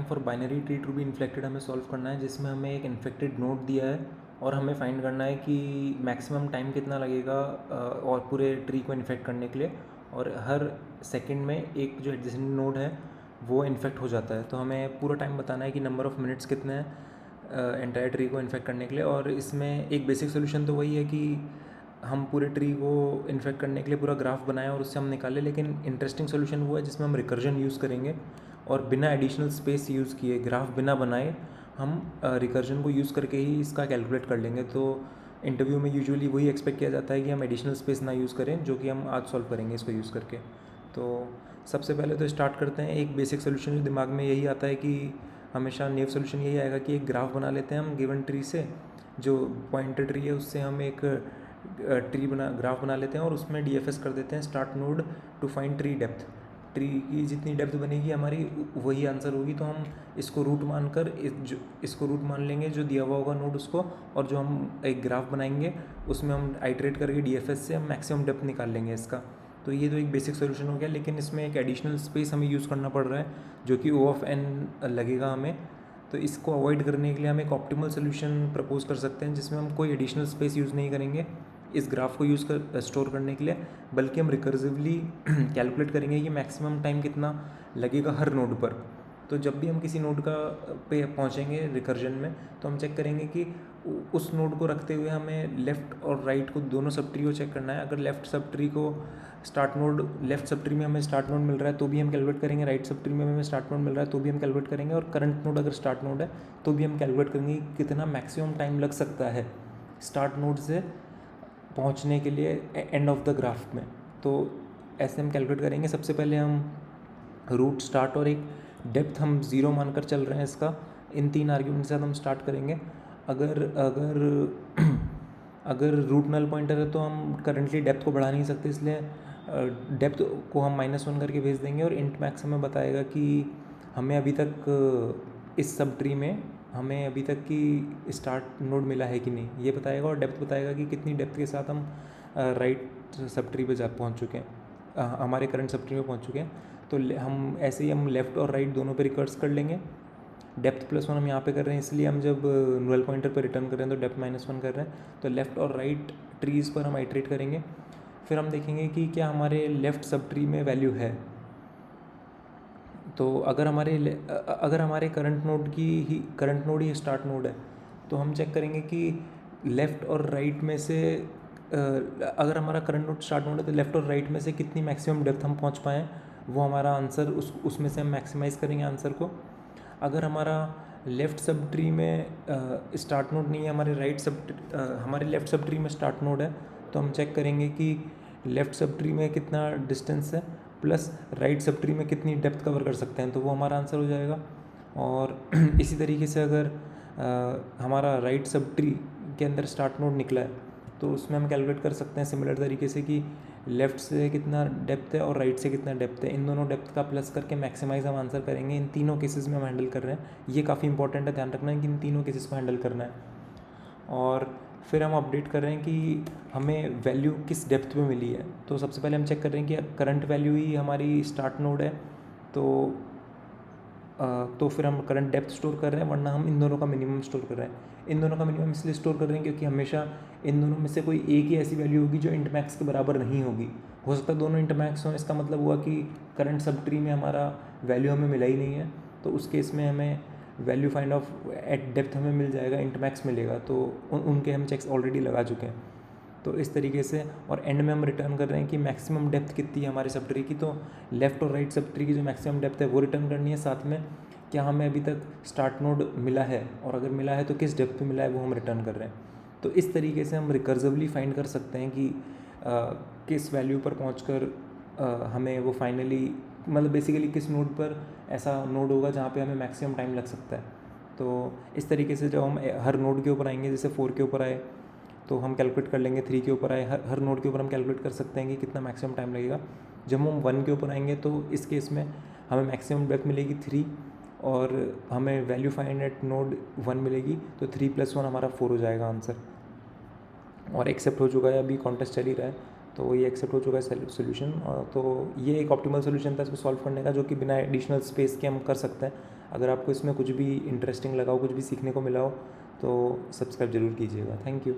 For binary tree to be infected हमें solve करना है, जिसमें हमें एक इन्फेक्टेड नोड दिया है और हमें फाइंड करना है कि मैक्सिमम टाइम कितना लगेगा और पूरे ट्री को इन्फेक्ट करने के लिए, और हर सेकंड में एक जो एडजेसेंट नोड है वो इन्फेक्ट हो जाता है। तो हमें पूरा टाइम बताना है कि नंबर ऑफ़ मिनट्स कितने हैं एंटायर ट्री को इन्फेक्ट करने के लिए। और इसमें एक बेसिक सोल्यूशन तो वही है कि हम पूरे ट्री को इन्फेक्ट करने के लिए पूरा ग्राफ बनाएं और उससे हम निकालें, लेकिन इंटरेस्टिंग सोल्यूशन वो है जिसमें हम रिकर्जन यूज़ करेंगे और बिना एडिशनल स्पेस यूज़ किए, ग्राफ बिना बनाए, हम रिकर्जन को यूज़ करके ही इसका कैलकुलेट कर लेंगे। तो इंटरव्यू में यूजुअली वही एक्सपेक्ट किया जाता है कि हम एडिशनल स्पेस ना यूज़ करें, जो कि हम आज सॉल्व करेंगे इसको यूज़ करके। तो सबसे पहले तो स्टार्ट करते हैं। एक बेसिक सोल्यूशन जो दिमाग में यही आता है कि हमेशा नेव सोल्यूशन यही आएगा कि एक ग्राफ बना लेते हैं हम गिवन ट्री से, जो पॉइंटर ट्री है उससे हम एक ग्राफ बना लेते हैं और उसमें DFS कर देते हैं start node to find tree depth. Tree की जितनी डेप्थ बनेगी हमारी वही आंसर होगी। तो हम इसको रूट मानकर इसको रूट मान लेंगे जो दिया हुआ होगा नोड उसको, और जो हम एक ग्राफ बनाएंगे उसमें हम आइटरेट करके DFS से हम मैक्सिमम डेप्थ निकाल लेंगे इसका। तो ये तो एक बेसिक सोल्यूशन हो गया, लेकिन इसमें एक एडिशनल स्पेस हमें यूज़ करना पड़ रहा है जो कि O(n) लगेगा हमें। तो इसको अवॉइड करने के लिए हम एक ऑप्टिमल सोल्यूशन प्रपोज कर सकते हैं जिसमें हम कोई एडिशनल स्पेस यूज़ नहीं करेंगे इस ग्राफ को स्टोर करने के लिए, बल्कि हम रिकर्सिवली कैलकुलेट करेंगे कि मैक्सिमम टाइम कितना लगेगा हर नोड पर। तो जब भी हम किसी नोड पे पहुंचेंगे रिकर्जन में, तो हम चेक करेंगे कि उस नोड को रखते हुए हमें लेफ़्ट और राइट को दोनों सब ट्री को चेक करना है। अगर लेफ़्ट सब ट्री में हमें स्टार्ट नोड मिल रहा है तो भी हम कैलकुलेट करेंगे, राइट सब ट्री में हमें स्टार्ट नोड मिल रहा है तो भी हम कैलकुलेट करेंगे, और करंट नोड अगर स्टार्ट नोड है तो भी हम कैलकुलेट करेंगे कितना मैक्सिमम टाइम लग सकता है स्टार्ट नोड से पहुंचने के लिए एंड ऑफ द ग्राफ में। तो ऐसे हम कैलकुलेट करेंगे। सबसे पहले हम रूट, स्टार्ट और एक डेप्थ हम 0 मानकर चल रहे हैं इसका, इन 3 आर्ग्यूमेंट के साथ हम स्टार्ट करेंगे। अगर अगर अगर रूट नल पॉइंटर है तो हम करंटली डेप्थ को बढ़ा नहीं सकते, इसलिए डेप्थ को हम -1 करके भेज देंगे, और इंट मैक्स हमें बताएगा कि हमें अभी तक इस सब ट्री में हमें अभी तक की स्टार्ट नोड मिला है कि नहीं, ये बताएगा। और डेप्थ बताएगा कि कितनी डेप्थ के साथ हम राइट सब ट्री पे पहुंच चुके हैं, हमारे करंट सब ट्री में पहुंच चुके हैं। तो हम ऐसे ही हम लेफ़्ट और राइट दोनों पे रिकर्स कर लेंगे। डेप्थ +1 हम यहाँ पे कर रहे हैं, इसलिए हम जब नल पॉइंटर पर रिटर्न कर रहे हैं तो डेप्थ -1 कर रहे हैं। तो लेफ़्ट और राइट ट्रीज़ पर हम आइटरेट करेंगे। फिर हम देखेंगे कि क्या हमारे लेफ़्ट सब ट्री में वैल्यू है। तो अगर हमारे करंट नोड ही स्टार्ट नोड है, तो हम चेक करेंगे कि लेफ़्ट और राइट में से अगर हमारा करंट नोड स्टार्ट नोड है तो लेफ़्ट और राइट में से कितनी मैक्सिमम डेप्थ हम पहुंच पाएँ, वो हमारा आंसर उसमें से हम मैक्सिमाइज़ करेंगे आंसर को। अगर हमारा लेफ़्ट सब ट्री में स्टार्ट नोड नहीं है, हमारे लेफ़्ट सब ट्री में स्टार्ट नोड है, तो हम चेक करेंगे कि लेफ़्ट सब ट्री में कितना डिस्टेंस है प्लस राइट सब ट्री में कितनी डेप्थ कवर कर सकते हैं, तो वो हमारा आंसर हो जाएगा। और इसी तरीके से अगर हमारा राइट सब ट्री के अंदर स्टार्ट नोड निकला है तो उसमें हम कैलकुलेट कर सकते हैं सिमिलर तरीके से कि लेफ़्ट से कितना डेप्थ है और राइट से कितना डेप्थ है, इन दोनों डेप्थ का प्लस करके मैक्सिमाइज़ हम आंसर करेंगे। इन तीनों केसेस में हम हैंडल कर रहे हैं, ये काफ़ी इंपॉर्टेंट है, ध्यान रखना है कि इन तीनों केसेस को हैंडल करना है। और फिर हम अपडेट कर रहे हैं कि हमें वैल्यू किस डेप्थ पे मिली है। तो सबसे पहले हम चेक कर रहे हैं कि करंट वैल्यू ही हमारी स्टार्ट नोड है, तो फिर हम करंट डेप्थ स्टोर कर रहे हैं, वरना हम इन दोनों का मिनिमम स्टोर कर रहे हैं। इन दोनों का मिनिमम इसलिए स्टोर कर रहे हैं क्योंकि हमेशा इन दोनों में से कोई एक ही ऐसी वैल्यू होगी जो इंट मैक्स के बराबर नहीं होगी। हो सकता है दोनों इंट मैक्स हों, इसका मतलब हुआ कि करंट सब ट्री में हमारा वैल्यू हमें मिला ही नहीं है, तो उस केस में हमें value find of eight depth हमें मिल जाएगा, इंट मैक्स मिलेगा। तो उनके हम चेक्स ऑलरेडी लगा चुके हैं। तो इस तरीके से, और एंड में हम रिटर्न कर रहे हैं कि मैक्सिमम डेप्थ कितनी है हमारे सब ट्री की। तो लेफ़्ट और राइट सब ट्री की जो मैक्सिमम डेप्थ है वो रिटर्न करनी है, साथ में क्या हमें अभी तक स्टार्ट नोड मिला है, और अगर मिला है तो किस डेप्थ पे मिला है वो हम रिटर्न कर रहे हैं। तो इस तरीके से हम रिकर्सिवली फाइंड कर सकते हैं कि किस वैल्यू पर पहुंचकर हमें वो फाइनली, मतलब बेसिकली किस नोड पर ऐसा नोड होगा जहाँ पे हमें मैक्सिमम टाइम लग सकता है। तो इस तरीके से जब हम हर नोड के ऊपर आएंगे, जैसे 4 के ऊपर आए तो हम कैलकुलेट कर लेंगे, 3 के ऊपर आए, हर नोड के ऊपर हम कैलकुलेट कर सकते हैं कि कितना मैक्सिमम टाइम लगेगा। जब हम 1 के ऊपर आएंगे तो इस केस में हमें मैक्सिमम डेप्थ मिलेगी 3, और हमें वैल्यू फाइंड एट नोड 1 मिलेगी, तो 3 + 1 हमारा 4 हो जाएगा आंसर। और एक्सेप्ट हो चुका है, अभी कॉन्टेस्ट चल ही रहा है, तो ये एक्सेप्ट हो चुका है सोल्यूशन। तो ये एक ऑप्टिमल सोल्यूशन था इसको सॉल्व करने का, जो कि बिना एडिशनल स्पेस के हम कर सकते हैं। अगर आपको इसमें कुछ भी इंटरेस्टिंग लगा हो, कुछ भी सीखने को मिला हो, तो सब्सक्राइब ज़रूर कीजिएगा। Thank you.